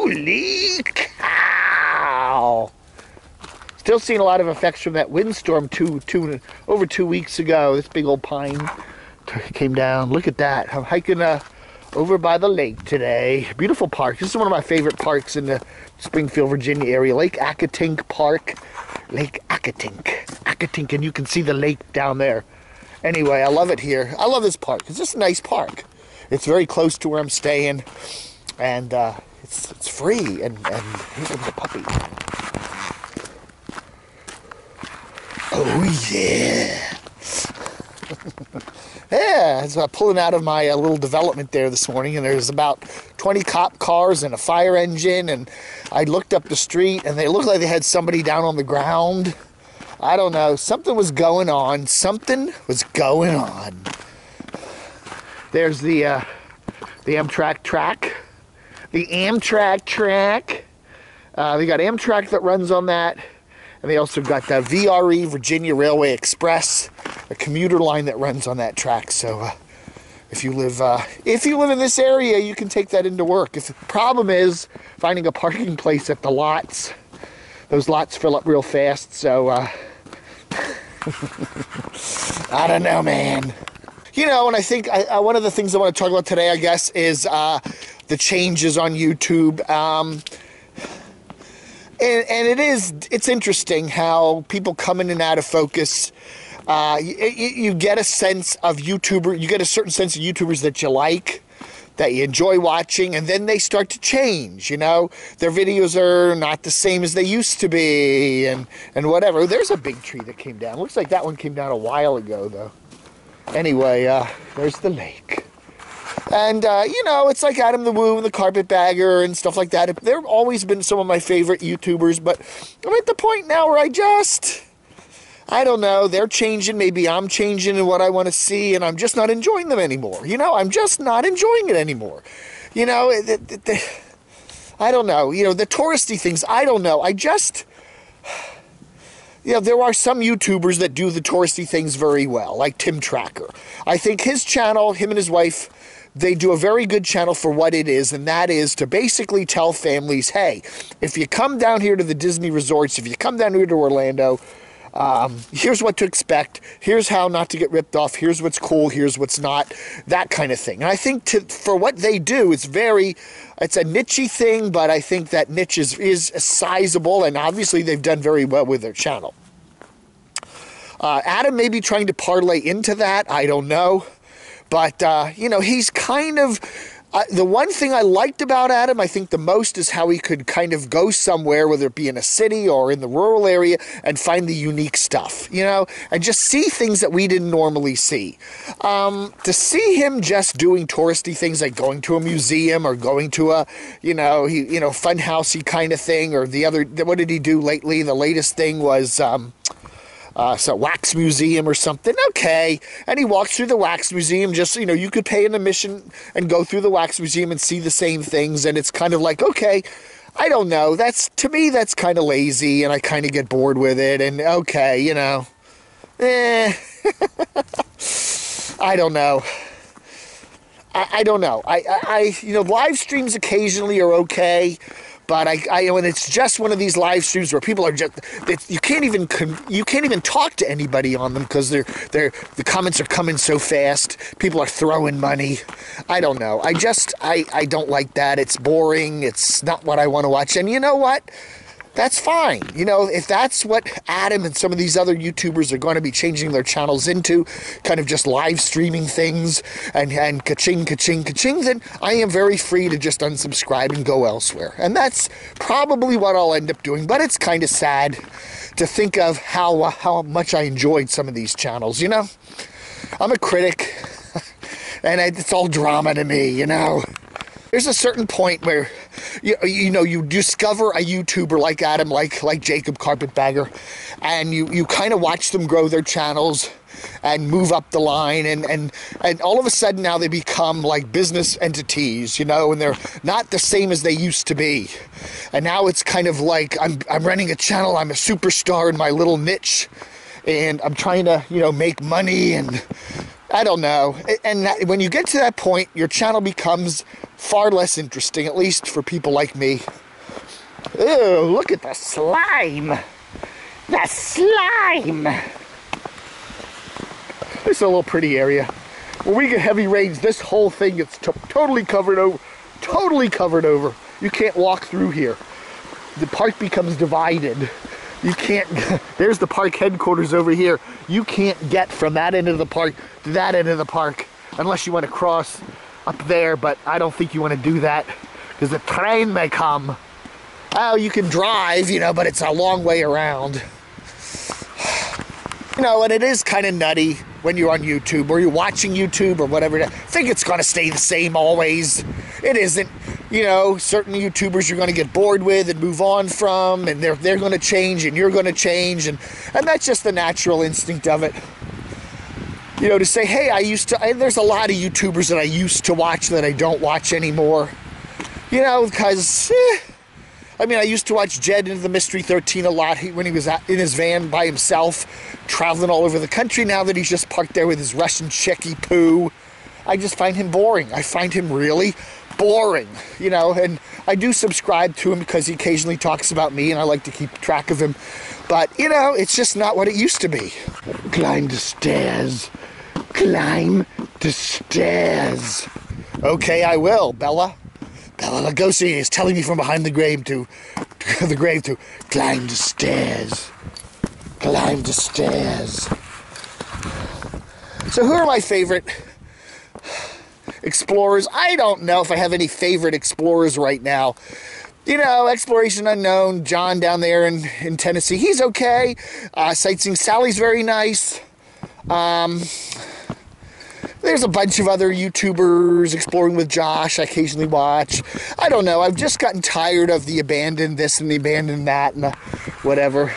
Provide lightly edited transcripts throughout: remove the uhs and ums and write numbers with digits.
Holy cow! Still seeing a lot of effects from that windstorm over 2 weeks ago. This big old pine came down. Look at that. I'm hiking over by the lake today. Beautiful park. This is one of my favorite parks in the Springfield, Virginia area. Lake Accotink Park. Lake Accotink, and you can see the lake down there. Anyway, I love it here. I love this park. It's just a nice park. It's very close to where I'm staying, and it's free. And here comes the puppy. Oh yeah. Yeah, I was pulling out of my little development there this morning, and there's about 20 cop cars and a fire engine, and I looked up the street, and they looked like they had somebody down on the ground. I don't know. Something was going on. Something was going on. There's the Amtrak track. The Amtrak track. They got Amtrak that runs on that. And they also got the VRE, Virginia Railway Express, a commuter line that runs on that track. So if you live in this area, you can take that into work. If the problem is finding a parking place at the lots, those lots fill up real fast. So I don't know, man. You know, and I think one of the things I want to talk about today, I guess, is the changes on YouTube. And it's interesting how people come in and out of focus. You get a sense of YouTuber, you get a certain sense of YouTubers that you like, that you enjoy watching, and then they start to change, you know. Their videos are not the same as they used to be, and whatever. There's a big tree that came down. Looks like that one came down a while ago, though. Anyway, there's the lake. And, you know, it's like Adam the Woo and the Carpetbagger and stuff like that. They've always been some of my favorite YouTubers, but I'm at the point now where I don't know, they're changing, maybe I'm changing in what I want to see, and I'm just not enjoying them anymore. You know, I'm just not enjoying it anymore. You know, I don't know. You know, the touristy things, I don't know. You know, there are some YouTubers that do the touristy things very well, like Tim Tracker. I think his channel, him and his wife, they do a very good channel for what it is, and that is to basically tell families, hey, if you come down here to the Disney resorts, if you come down here to Orlando, here's what to expect, here's how not to get ripped off, here's what's cool, here's what's not, that kind of thing. And I think for what they do, it's a niche-y thing, but I think that niche is sizable, and obviously they've done very well with their channel. Adam may be trying to parlay into that, I don't know. But, you know, he's kind of, the one thing I liked about Adam, I think the most, is how he could kind of go somewhere, whether it be in a city or in the rural area, and find the unique stuff, you know, and just see things that we didn't normally see. To see him just doing touristy things like going to a museum or going to a, fun housey kind of thing, or what did he do lately? The latest thing was, so wax museum or something, okay, and he walks through the wax museum, just, you know, you could pay an admission and go through the wax museum and see the same things, and it's kind of like, okay, I don't know, to me, that's kind of lazy, and I kind of get bored with it, and okay, you know, I don't know. I don't know. You know, live streams occasionally are okay, but when it's just one of these live streams where people are just, you can't even talk to anybody on them because the comments are coming so fast. People are throwing money. I don't know. I don't like that. It's boring. It's not what I want to watch. And you know what? That's fine. You know, if that's what Adam and some of these other YouTubers are going to be changing their channels into, kind of just live streaming things and ka-ching, ka-ching, ka-ching, then I am very free to just unsubscribe and go elsewhere. And that's probably what I'll end up doing. But it's kind of sad to think of how much I enjoyed some of these channels, you know? I'm a critic, and it's all drama to me, you know? There's a certain point where, you discover a YouTuber like Adam, like Jacob Carpetbagger, and you kind of watch them grow their channels and move up the line, and all of a sudden now they become like business entities, you know, and they're not the same as they used to be. And now it's kind of like I'm running a channel, I'm a superstar in my little niche, and I'm trying to, make money, and I don't know. And when you get to that point, your channel becomes far less interesting, at least for people like me. Ew, look at the slime. The slime. This is a little pretty area. When we get heavy rains, this whole thing gets totally covered over. Totally covered over. You can't walk through here. The park becomes divided. You can't, there's the park headquarters over here. You can't get from that end of the park to that end of the park unless you want to cross up there, but I don't think you want to do that because the train may come. Oh, you can drive, you know, but it's a long way around. You know, and it is kind of nutty when you're on YouTube or you're watching YouTube or whatever. I think it's going to stay the same always. It isn't. You know, certain YouTubers you're going to get bored with and move on from, and they're going to change and you're going to change, and that's just the natural instinct of it. You know, to say, hey, there's a lot of YouTubers that I used to watch that I don't watch anymore. You know, because, I mean, I used to watch Jed into the Mystery 13 a lot when he was in his van by himself, traveling all over the country. Now that he's just parked there with his Russian Checky poo, I just find him boring. I find him really boring, you know, and I do subscribe to him because he occasionally talks about me and I like to keep track of him. But, you know, it's just not what it used to be. Climb the stairs. Climb the stairs. Okay, I will, Bella. Bella Lugosi is telling me from behind the grave to climb the stairs. Climb the stairs. So who are my favorite explorers? I don't know if I have any favorite explorers right now. You know, Exploration Unknown, John down there in Tennessee, he's okay. Sightseeing Sally's very nice. There's a bunch of other YouTubers, Exploring with Josh, I occasionally watch. I don't know, I've just gotten tired of the abandoned this and the abandoned that and the whatever.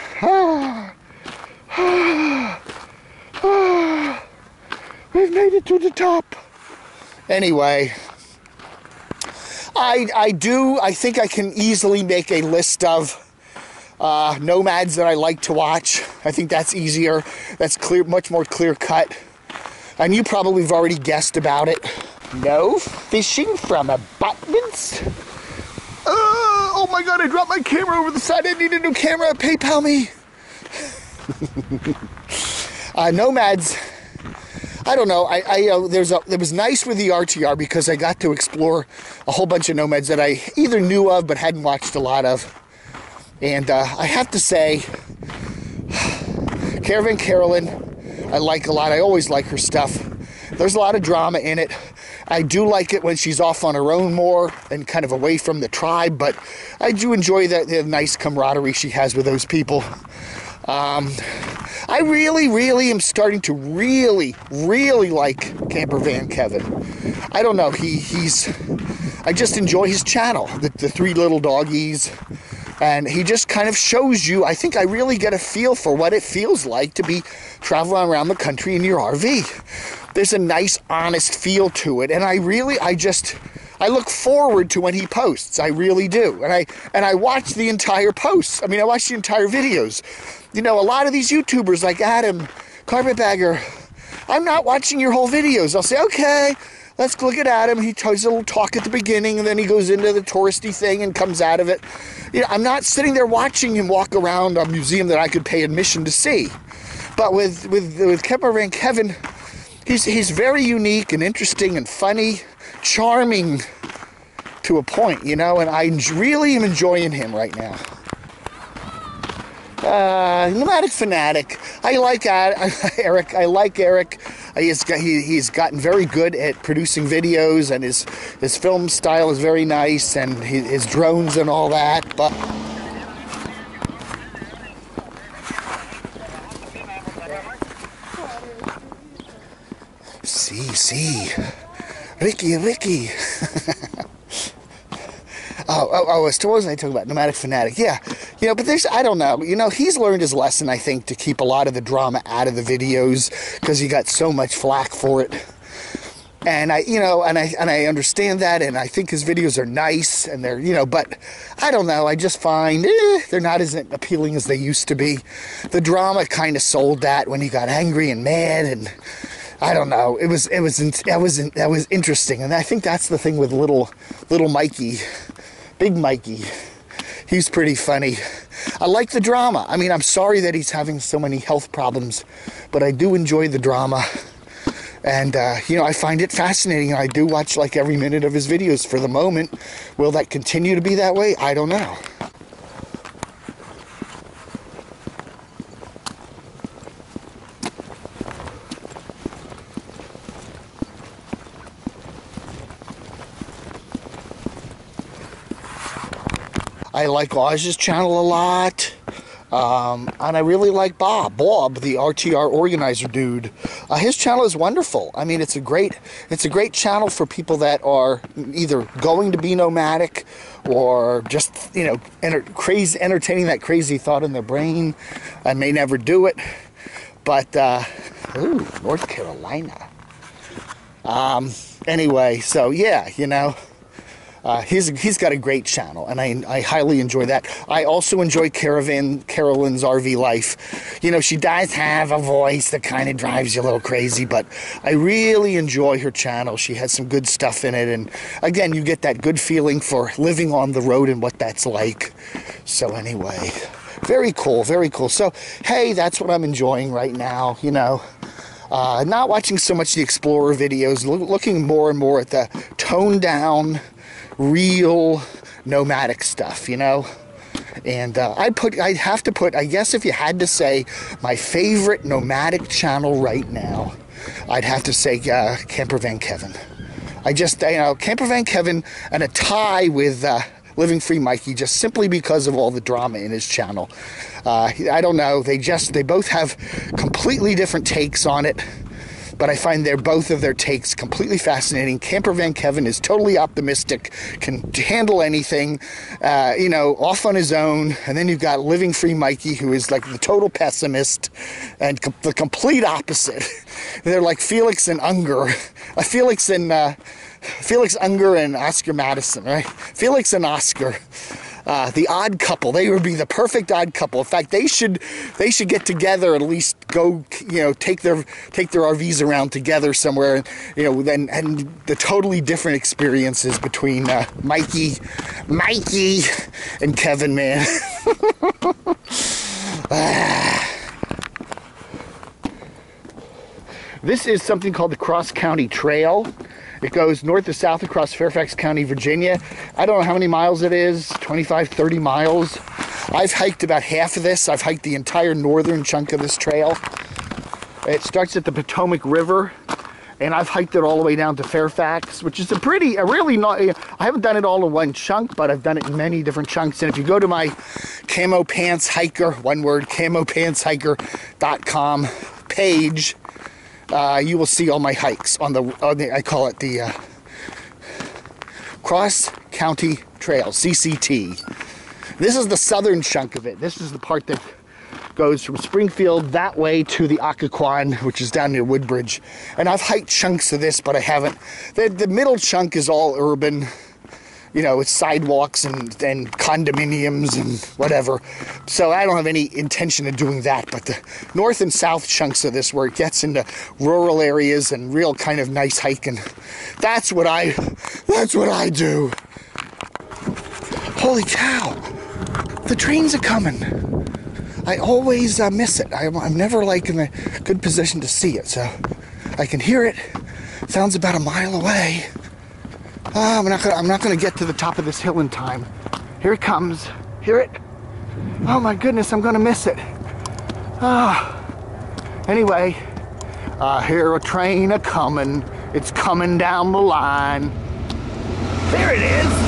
We've made it to the top. Anyway, I think I can easily make a list of Nomads that I like to watch. I think that's easier. That's clear, much more clear cut. And you probably have already guessed about it. No fishing from abutments. Oh my God, I dropped my camera over the side. I need a new camera. PayPal me. Nomads. I don't know. It was nice with the RTR because I got to explore a whole bunch of nomads that I either knew of but hadn't watched a lot of. And I have to say, Caravan Carolyn, I like a lot. I always like her stuff. There's a lot of drama in it. I do like it when she's off on her own more and kind of away from the tribe, but I do enjoy the nice camaraderie she has with those people. I really am starting to really like Caravan Kevin. I don't know, I just enjoy his channel, the three little doggies, and he just kind of shows you, I think I really get a feel for what it feels like to be traveling around the country in your RV. There's a nice, honest feel to it, and I look forward to when he posts. I really do, and I watch the entire posts. I mean, I watch the entire videos. You know, a lot of these YouTubers like Adam, Carpetbagger, I'm not watching your whole videos. I'll say, okay, let's look at Adam. He does a little talk at the beginning, and then he goes into the touristy thing and comes out of it. You know, I'm not sitting there watching him walk around a museum that I could pay admission to see. But with Caravan Kevin, he's very unique and interesting and funny, charming to a point, you know, and I really am enjoying him right now. Nomadic Fanatic. I like Eric. I like Eric. He's gotten very good at producing videos, and his film style is very nice, and his drones and all that. But see, Ricky. what was I talking about? Nomadic Fanatic. Yeah. You know, but I don't know. You know, he's learned his lesson, I think, to keep a lot of the drama out of the videos because he got so much flack for it. And I understand that, and I think his videos are nice, and they're, you know, but I don't know. I just find they're not as appealing as they used to be. The drama kind of sold that when he got angry and mad, and I don't know. That was interesting, and I think that's the thing with little Mikey, big Mikey. He's pretty funny. I like the drama. I mean, I'm sorry that he's having so many health problems, but I do enjoy the drama, and you know, I find it fascinating. I do watch like every minute of his videos for the moment. Will that continue to be that way? I don't know. I like Oz's channel a lot, and I really like Bob, the RTR organizer dude. His channel is wonderful. I mean, it's a great channel for people that are either going to be nomadic or just, you know, entertaining that crazy thought in their brain and may never do it. But ooh, North Carolina. Anyway, so yeah, you know. He's got a great channel, and I highly enjoy that. I also enjoy Caravan Carolyn's RV life. You know, she does have a voice that kind of drives you a little crazy, but I really enjoy her channel. She has some good stuff in it, and again, you get that good feeling for living on the road and what that's like. So anyway, very cool, very cool. So hey, that's what I'm enjoying right now, you know. Not watching so much the Explorer videos, looking more and more at the toned down, real nomadic stuff, you know. And I'd have to put, I guess if you had to say my favorite nomadic channel right now, I'd have to say Caravan Kevin. I just, you know, Caravan Kevin, and a tie with Living Free Mikey, just simply because of all the drama in his channel. I don't know, they both have completely different takes on it, but I find both of their takes completely fascinating. Caravan Kevin is totally optimistic, can handle anything, you know, off on his own. And then you've got Living Free Mikey, who is like the total pessimist and the complete opposite. They're like Felix and Unger. Felix Unger and Oscar Madison, right? Felix and Oscar. The odd couple. They would be the perfect odd couple. In fact, they should get together, at least go, you know, take their RVs around together somewhere, and, you know, and the totally different experiences between Mikey and Kevin, man. This is something called the Cross County Trail. It goes north to south across Fairfax County, Virginia. I don't know how many miles it is, 25, 30 miles. I've hiked about half of this. I've hiked the entire northern chunk of this trail. It starts at the Potomac River, and I've hiked it all the way down to Fairfax, which is I haven't done it all in one chunk, but I've done it in many different chunks. And if you go to my Camo Pants Hiker, one word, camopants.hiker.com page, you will see all my hikes on the I call it the Cross County Trail, CCT. This is the southern chunk of it. This is the part that goes from Springfield that way to the Occoquan, which is down near Woodbridge. And I've hiked chunks of this, but I haven't. The middle chunk is all urban. You know, it's sidewalks and condominiums and whatever. So I don't have any intention of doing that. But the north and south chunks of this, where it gets into rural areas and real kind of nice hiking, that's what I do. Holy cow! The trains are coming. I always miss it. I'm never like in a good position to see it. So I can hear it. Sounds about a mile away. I'm not gonna get to the top of this hill in time. Here it comes. Hear it? Oh my goodness, I'm gonna miss it. Anyway, hear a train a-coming. It's coming down the line. There it is.